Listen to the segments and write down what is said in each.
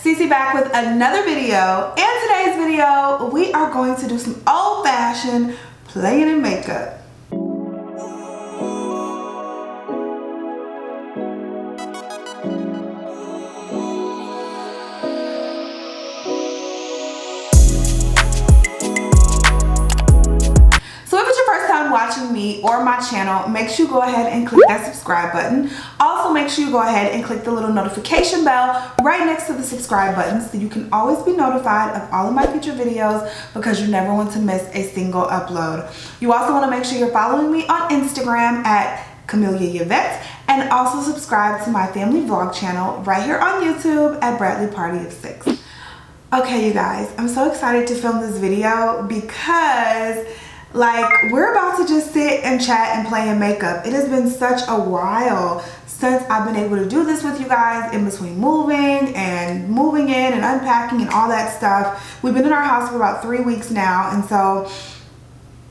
Cece back with another video. In today's video, we are going to do some old-fashioned playing in makeup. Watching me or my channel, make sure you go ahead and click that subscribe button. Also, make sure you go ahead and click the little notification bell right next to the subscribe button so you can always be notified of all of my future videos, because you never want to miss a single upload. You also want to make sure you're following me on Instagram at CoverFX, and also subscribe to my family vlog channel right here on YouTube at Bradley Party of 6. Okay, you guys, I'm so excited to film this video because we're about to just sit and chat and play in makeup. It has been such a while since I've been able to do this with you guys, in between moving and moving in and unpacking and all that stuff. We've been in our house for about 3 weeks now, and so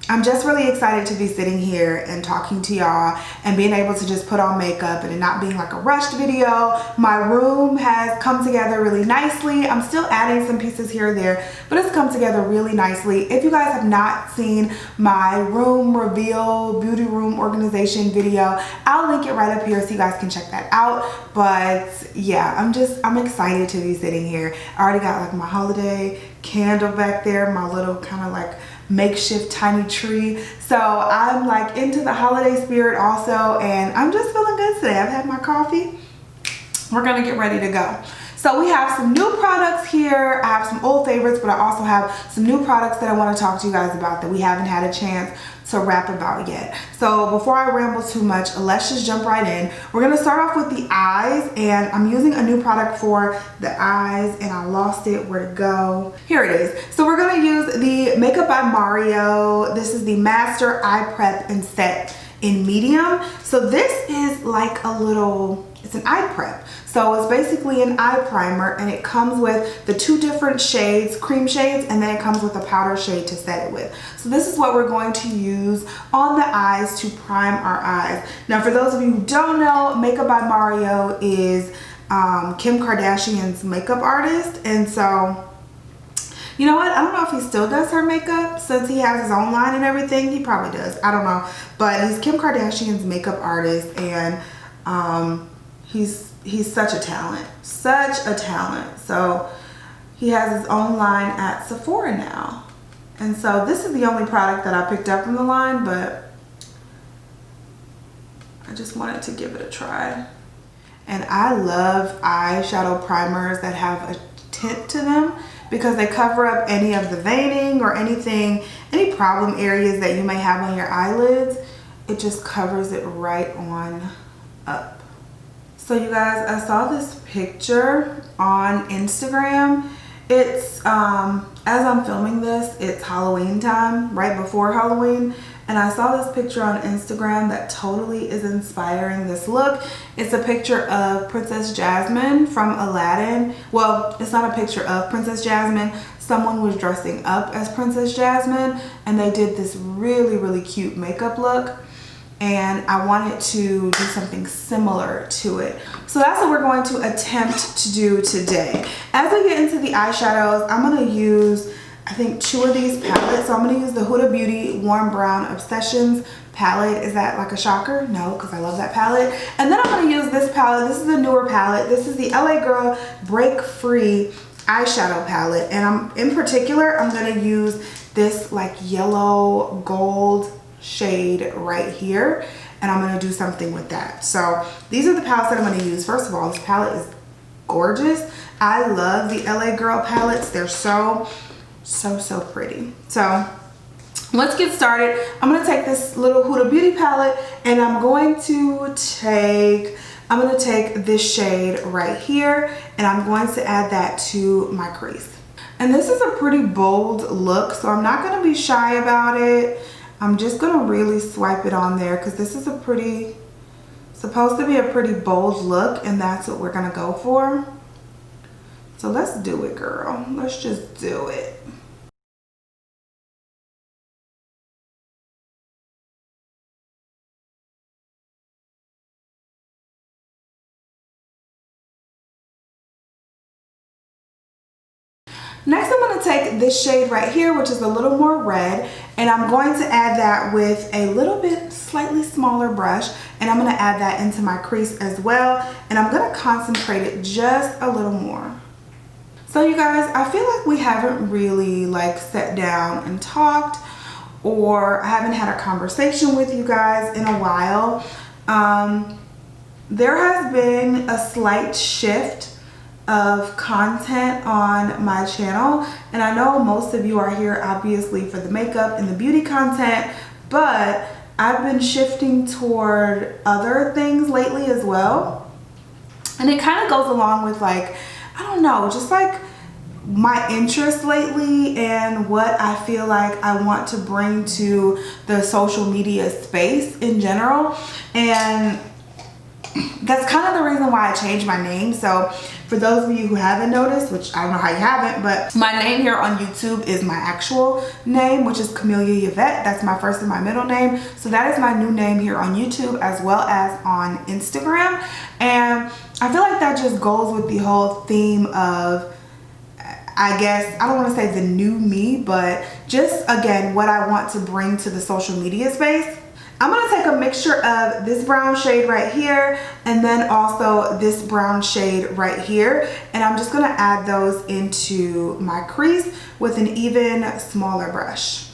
I'm just really excited to be sitting here and talking to y'all and being able to just put on makeup and it not being like a rushed video. My room has come together really nicely. I'm still adding some pieces here or there, but it's come together really nicely. If you guys have not seen my room reveal, beauty room organization video, I'll link it right up here so you guys can check that out. But yeah, I'm excited to be sitting here. I already got like my holiday candle back there, my little kind of like makeshift tiny tree. So I'm like into the holiday spirit also, and I'm just feeling good today. I've had my coffee. We're gonna get ready to go. So we have some new products here. I have some old favorites, but I also have some new products that I want to talk to you guys about that we haven't had a chance to rap about yet. So before I ramble too much, let's just jump right in. We're gonna start off with the eyes, and I'm using a new product for the eyes, and I lost it. Where'd it go? Here it is. So we're gonna use the Makeup by Mario. This is the Master Eye Prep and Set in medium. So this is like a little, it's an eye prep. So it's basically an eye primer, and it comes with the 2 different shades, cream shades, and then it comes with a powder shade to set it with. So this is what we're going to use on the eyes to prime our eyes. Now, for those of you who don't know, Makeup by Mario is Kim Kardashian's makeup artist, and so you know what? I don't know if he still does her makeup since he has his own line and everything. He probably does. I don't know. But he's Kim Kardashian's makeup artist, and he's such a talent. Such a talent. So he has his own line at Sephora now. And so this is the only product that I picked up from the line, but I just wanted to give it a try. And I love eyeshadow primers that have a tint to them, because they cover up any of the veining or anything, any problem areas that you may have on your eyelids. It just covers it right on up. So you guys, I saw this picture on Instagram. It's, as I'm filming this, it's Halloween time, right before Halloween. And I saw this picture on Instagram that totally is inspiring this look. It's a picture of Princess Jasmine from Aladdin. Well, it's not a picture of Princess Jasmine. Someone was dressing up as Princess Jasmine, and they did this really, really cute makeup look. And I wanted to do something similar to it. So that's what we're going to attempt to do today. As we get into the eyeshadows, I'm gonna use, I think, 2 of these palettes. So I'm gonna use the Huda Beauty Warm Brown Obsessions palette. Is that like a shocker? No, because I love that palette. And then I'm gonna use this palette. This is a newer palette. This is the LA Girl Break Free eyeshadow palette. And in particular, I'm gonna use this like yellow gold shade right here, and I'm gonna do something with that. So these are the palettes that I'm gonna use. First of all, this palette is gorgeous. I love the LA Girl palettes. They're so pretty. So let's get started. I'm gonna take this little Huda Beauty palette, and I'm going to take this shade right here, and I'm going to add that to my crease. And this is a pretty bold look, so I'm not gonna be shy about it. I'm just gonna really swipe it on there, because this is supposed to be a pretty bold look, and that's what we're gonna go for. So let's do it, girl. Let's just do it. Next, I'm going to take this shade right here, which is a little more red, and I'm going to add that with a little bit slightly smaller brush, and I'm going to add that into my crease as well, and I'm going to concentrate it just a little more. So you guys, I feel like we haven't really like sat down and talked, or I haven't had a conversation with you guys in a while. There has been a slight shift of content on my channel, and I know most of you are here obviously for the makeup and the beauty content, but I've been shifting toward other things lately as well, and it kind of goes along with, like, I don't know, just like my interest lately and what I feel like I want to bring to the social media space in general. And that's kind of the reason why I changed my name. So for those of you who haven't noticed, which I don't know how you haven't, but my name here on YouTube is my actual name, which is Camellia Yvette. That's my first and my middle name. So that is my new name here on YouTube as well as on Instagram. And I feel like that just goes with the whole theme of, I guess, I don't want to say the new me, but just again, what I want to bring to the social media space. I'm going to take a mixture of this brown shade right here and then also this brown shade right here, and I'm just going to add those into my crease with an even smaller brush.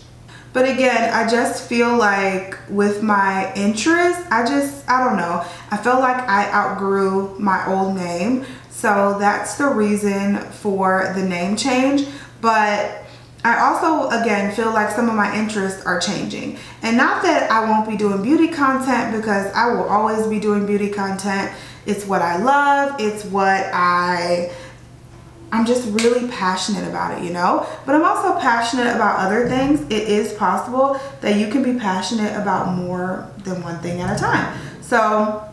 But again, I just feel like with my interest, I don't know, I feel like I outgrew my old name, so that's the reason for the name change. But I also, again, feel like some of my interests are changing. And not that I won't be doing beauty content, because I will always be doing beauty content. It's what I love. It's what I'm just really passionate about it, you know? But I'm also passionate about other things. It is possible that you can be passionate about more than one thing at a time. So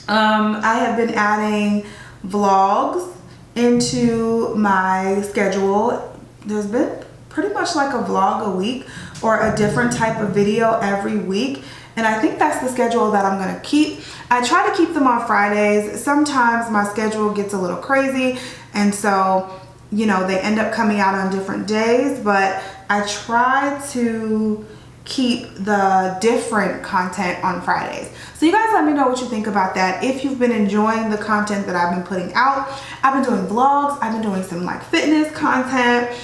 I have been adding vlogs into my schedule. There's been pretty much like a vlog a week or a different type of video every week, and I think that's the schedule that I'm gonna keep. I try to keep them on Fridays. Sometimes my schedule gets a little crazy, and so, you know, they end up coming out on different days, but I try to keep the different content on Fridays. So you guys let me know what you think about that. If you've been enjoying the content that I've been putting out. I've been doing vlogs, I've been doing some like fitness content,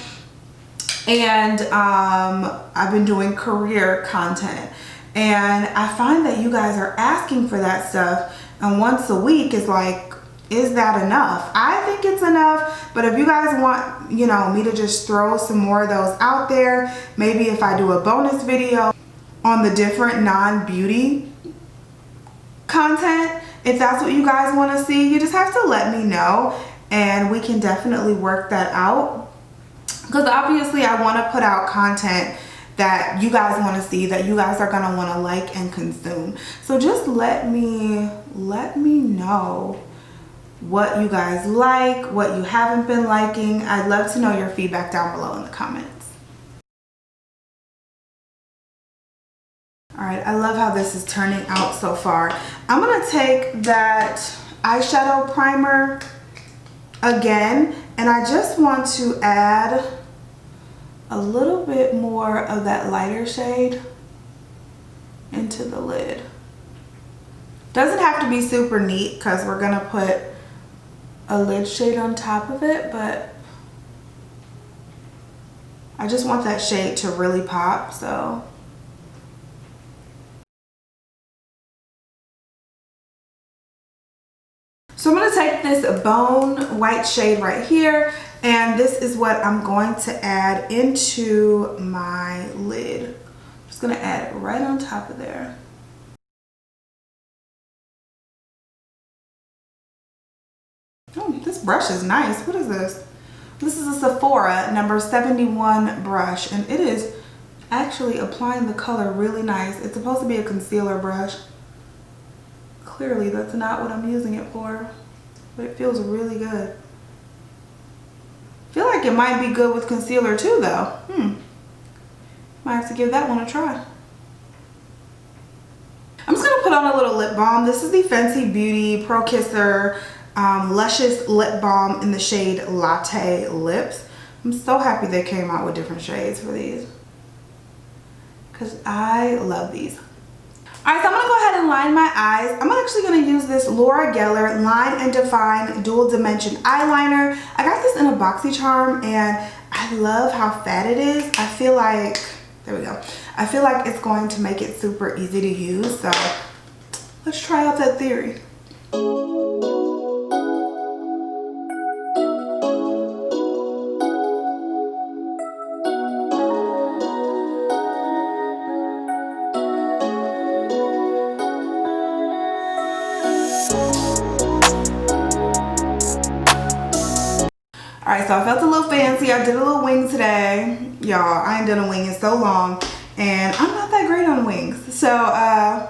and I've been doing career content. And I find that you guys are asking for that stuff, and once a week is like, is that enough? I think it's enough, but if you guys want, you know, me to just throw some more of those out there, maybe if I do a bonus video on the different non-beauty content, if that's what you guys want to see, you just have to let me know, and we can definitely work that out. Because obviously I want to put out content that you guys want to see, that you guys are going to want to like and consume. So just let me know what you guys like, what you haven't been liking. I'd love to know your feedback down below in the comments. All right, I love how this is turning out so far. I'm gonna take that eyeshadow primer again, and I just want to add a little bit more of that lighter shade into the lid. Doesn't have to be super neat because we're gonna put a lid shade on top of it, but I just want that shade to really pop. So I'm going to take this bone white shade right here, and this is what I'm going to add into my lid. I'm just going to add it right on top of there. Oh, this brush is nice. What is this? This is a Sephora number 71 brush, and it is actually applying the color really nice. It's supposed to be a concealer brush. Clearly, that's not what I'm using it for, but it feels really good. I feel like it might be good with concealer too, though. Might have to give that one a try. I'm just gonna put on a little lip balm. This is the Fenty Beauty Pro Kisser Luscious Lip Balm in the shade Latte Lips. I'm so happy they came out with different shades for these, because I love these. Alright, so I'm going to go ahead and line my eyes. I'm actually going to use this Laura Geller Line and Define Dual Dimension Eyeliner. I got this in a BoxyCharm and I love how fat it is. I feel like, there we go. I feel like it's going to make it super easy to use. So let's try out that theory. Alright, so I felt a little fancy. I did a little wing today. Y'all, I ain't done a wing in so long. And I'm not that great on wings. So,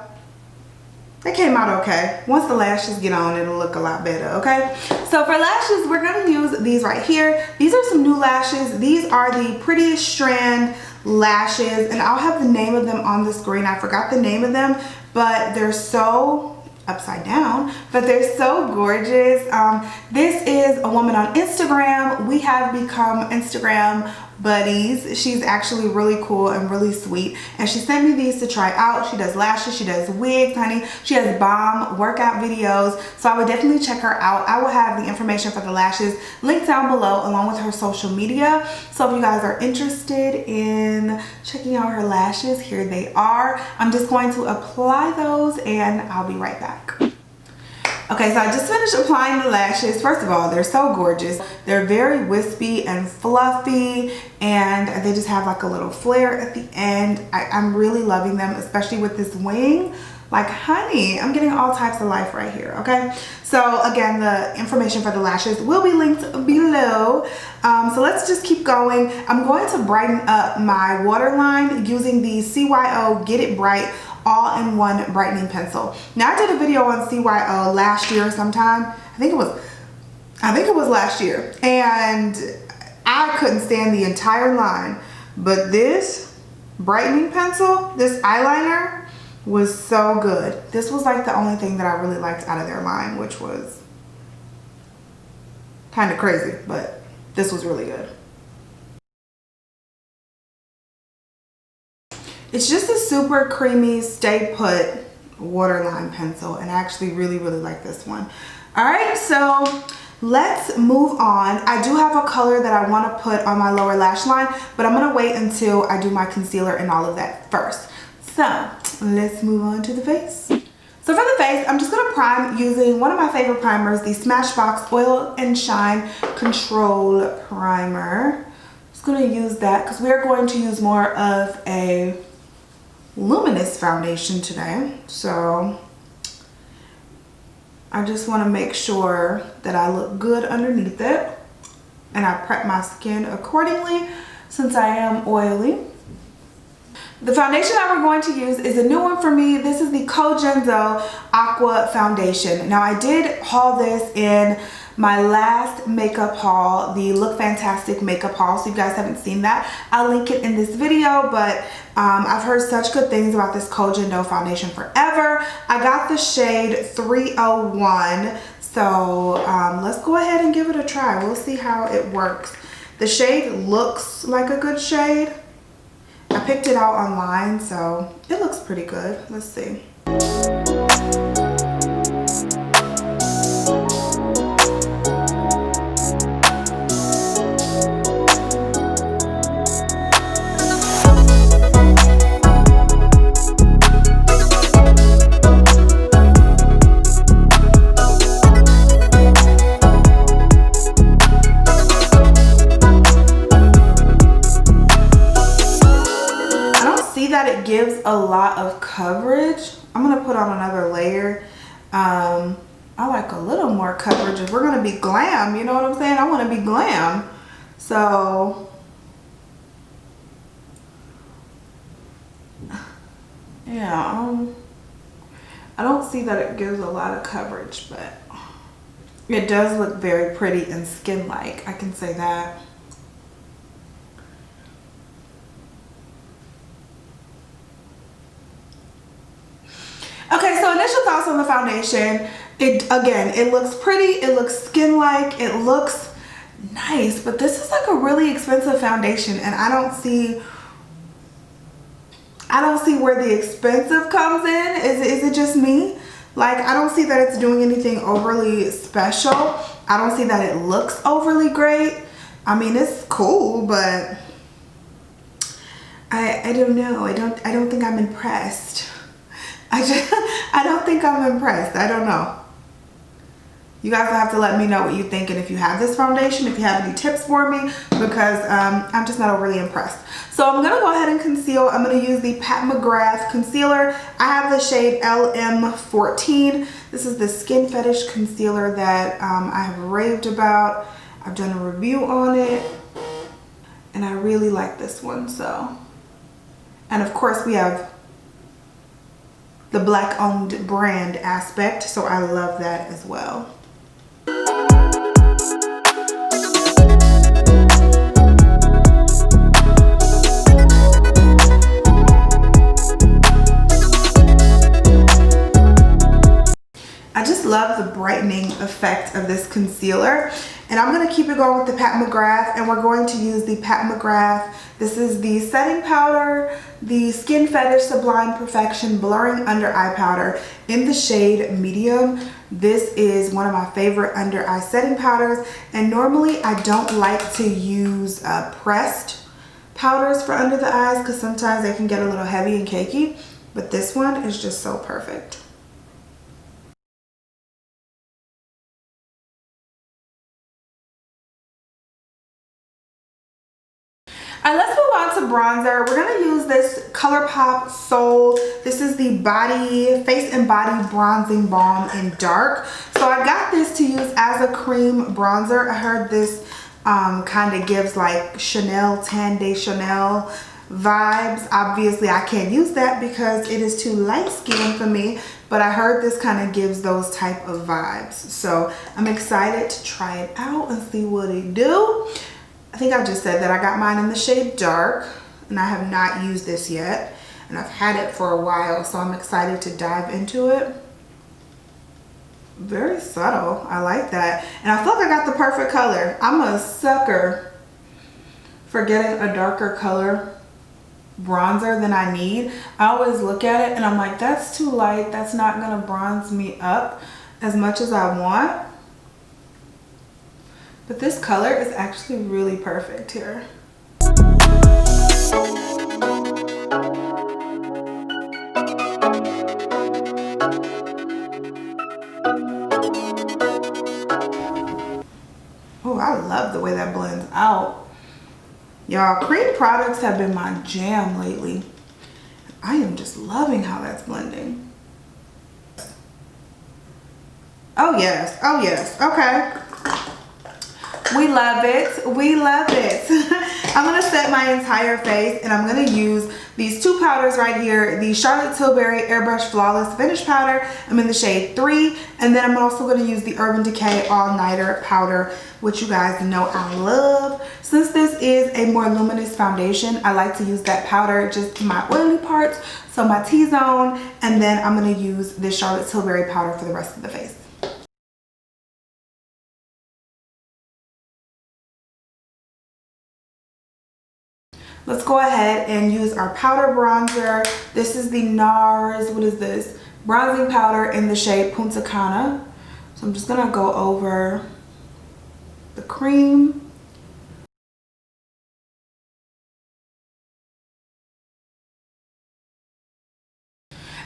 they came out okay. Once the lashes get on, it'll look a lot better, okay? So for lashes, we're going to use these right here. These are some new lashes. These are the Prettiest Strand lashes. And I'll have the name of them on the screen. I forgot the name of them, but they're so upside down, but they're so gorgeous. This is a woman on Instagram. We have become Instagram buddies. She's actually really cool and really sweet, and she sent me these to try out. She does lashes, she does wigs, honey. She has bomb workout videos, so I would definitely check her out. I will have the information for the lashes linked down below along with her social media. So if you guys are interested in checking out her lashes, here they are. I'm just going to apply those and I'll be right back. Okay, so I just finished applying the lashes. First of all, they're so gorgeous. They're very wispy and fluffy, and they just have like a little flare at the end. I'm really loving them, especially with this wing. Like, honey, I'm getting all types of life right here, okay? So again, the information for the lashes will be linked below. So let's just keep going. I'm going to brighten up my waterline using the CYO Get It Bright all-in-one brightening pencil. Now, I did a video on CYO last year sometime. I think it was last year, and I couldn't stand the entire line, but this brightening pencil, this eyeliner, was so good. This was like the only thing that I really liked out of their line, which was kind of crazy, but this was really good. It's just a super creamy stay put waterline pencil, and I actually really like this one. All right, so let's move on. I do have a color that I want to put on my lower lash line, but I'm gonna wait until I do my concealer and all of that first. So let's move on to the face. So for the face, I'm just gonna prime using one of my favorite primers, the Smashbox Oil and Shine Control Primer. Just gonna use that because we're going to use more of a luminous foundation today. So I just want to make sure that I look good underneath it, and I prep my skin accordingly since I am oily. The foundation that we're going to use is a new one for me. This is the Cogenzo Aqua Foundation. Now, I did haul this in my last makeup haul, the Look Fantastic makeup haul. So if you guys haven't seen that, I'll link it in this video. But I've heard such good things about this Cogenzo foundation forever. I got the shade 301. So let's go ahead and give it a try. We'll see how it works. The shade looks like a good shade. I picked it out online, so it looks pretty good. Let's see. That it gives a lot of coverage. I'm gonna put on another layer. I like a little more coverage if we're gonna be glam, you know what I'm saying? I want to be glam. So yeah, I don't see that it gives a lot of coverage, but it does look very pretty and skin-like, I can say that. Okay, so initial thoughts on the foundation. It looks pretty, it looks skin-like, it looks nice, but this is like a really expensive foundation, and I don't see where the expensive comes in. Is it just me? Like, I don't see that it's doing anything overly special. I don't see that it looks overly great. I mean, it's cool, but I don't know. I don't think I'm impressed. I don't think I'm impressed. I don't know. You guys will have to let me know what you think, and if you have this foundation, if you have any tips for me, because I'm just not overly impressed. So I'm gonna go ahead and conceal. I'm gonna use the Pat McGrath concealer. I have the shade LM14. This is the Skin Fetish concealer that I have raved about. I've done a review on it, and I really like this one. So, and of course we have the Black owned brand aspect, so I love that as well. I just love the brightening effect of this concealer, and I'm going to keep it going with the Pat McGrath, and we're going to use the Pat McGrath. This is the setting powder, the Skin Fetish Sublime Perfection Blurring Under Eye Powder in the shade medium. This is one of my favorite under eye setting powders, and normally I don't like to use pressed powders for under the eyes because sometimes they can get a little heavy and cakey, but this one is just so perfect. And let's move on to bronzer. We're gonna use this ColourPop Soul. This is the Face and Body Bronzing Balm in Dark. So I got this to use as a cream bronzer. I heard this kind of gives like Chanel, Tan de Chanel vibes. Obviously I can't use that because it is too light skinned for me, but I heard this kind of gives those type of vibes. So I'm excited to try it out and see what it do. I think I just said that I got mine in the shade Dark, and I have not used this yet, and I've had it for a while, so I'm excited to dive into it. Very subtle. I like that, and I feel like I got the perfect color. I'm a sucker for getting a darker color bronzer than I need. I always look at it and I'm like, that's too light. That's not gonna bronze me up as much as I want. But this color is actually really perfect here. Oh, I love the way that blends out. Y'all, cream products have been my jam lately. I am just loving how that's blending. Oh yes, oh yes, okay. We love it. We love it. I'm going to set my entire face, and I'm going to use these two powders right here. The Charlotte Tilbury Airbrush Flawless Finish Powder. I'm in the shade 3. And then I'm also going to use the Urban Decay All Nighter Powder, which you guys know I love. Since this is a more luminous foundation, I like to use that powder just in my oily parts, so my T-zone. And then I'm going to use the Charlotte Tilbury powder for the rest of the face. Let's go ahead and use our powder bronzer. This is the NARS, what is this? Bronzing powder in the shade Punta Cana. So I'm just gonna go over the cream.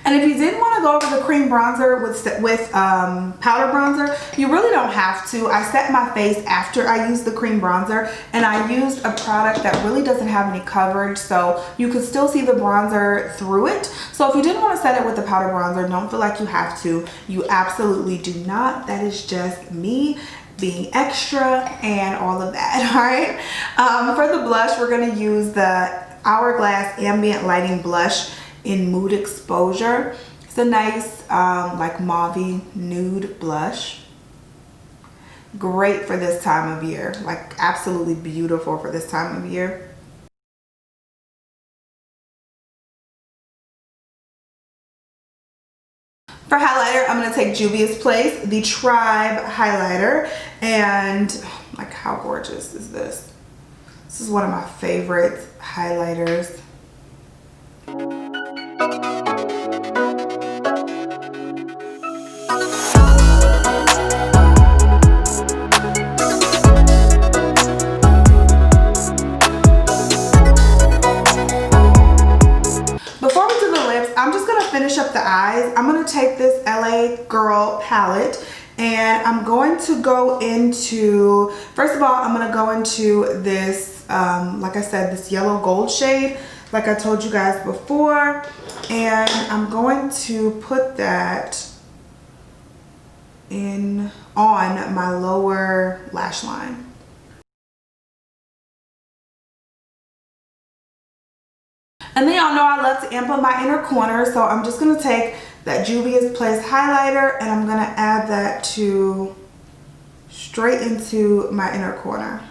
And if you didn't want to go over the cream bronzer with powder bronzer, you really don't have to. I set my face after I used the cream bronzer, and I used a product that really doesn't have any coverage, so you could still see the bronzer through it. So if you didn't want to set it with the powder bronzer, don't feel like you have to. You absolutely do not. That is just me being extra and all of that. All right. For the blush, we're going to use the Hourglass Ambient Lighting Blush in Mood Exposure. It's a nice like mauve nude blush. Great for this time of year, like absolutely beautiful for this time of year. For highlighter, I'm going to take Juvia's Place, the Tribe highlighter, and Like, how gorgeous is this? This is one of my favorite highlighters. Before we do the lips, I'm just gonna finish up the eyes. I'm gonna take this LA Girl palette and I'm going to go into, first of all, I'm gonna go into this, like I said, this yellow gold shade, like I told you guys before. And I'm going to put that on my lower lash line. And then y'all know I love to amp up my inner corner, so I'm just gonna take that Juvia's Place highlighter and I'm gonna add that to straight into my inner corner.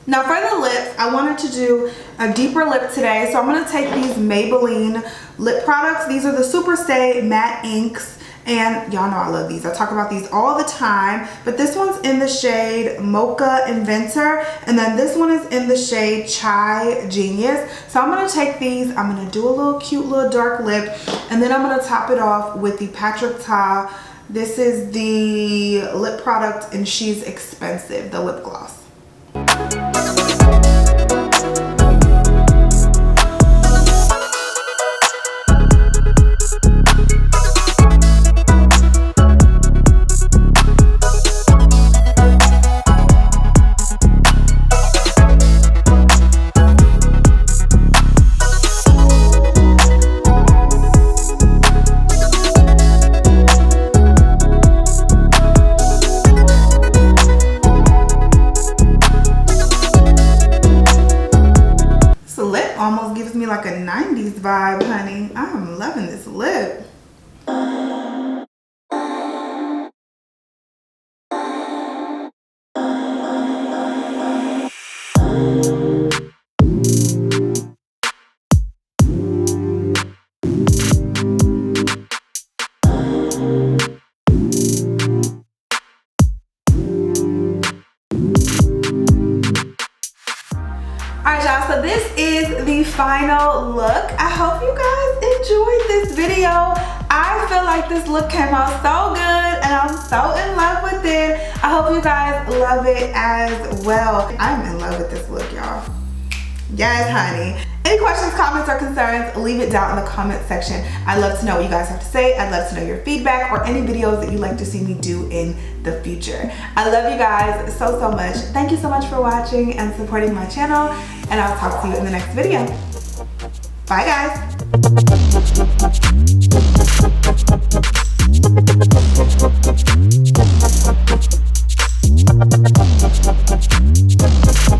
Now for the lips, I wanted to do a deeper lip today, so I'm gonna take these Maybelline lip products. These are the Super Stay Matte Inks. And y'all know I love these. I talk about these all the time. But this one's in the shade Mocha Inventor. And then this one is in the shade Chai Genius. So I'm going to take these. I'm going to do a little cute little dark lip. And then I'm going to top it off with the Patrick Ta. This is the lip product and She's Expensive, the lip gloss. Almost gives me like a 90s vibe, honey. I'm loving this lip. Alright y'all, so this is the final look. I hope you guys enjoyed this video. I feel like this look came out so good and I'm so in love with it. I hope you guys love it as well. I'm in love with this look, y'all. Yes, honey. Any questions, comments, or concerns, leave it down in the comment section. I'd love to know what you guys have to say. I'd love to know your feedback or any videos that you'd like to see me do in the future. I love you guys so, so much. Thank you so much for watching and supporting my channel, and I'll talk to you in the next video. Bye, guys.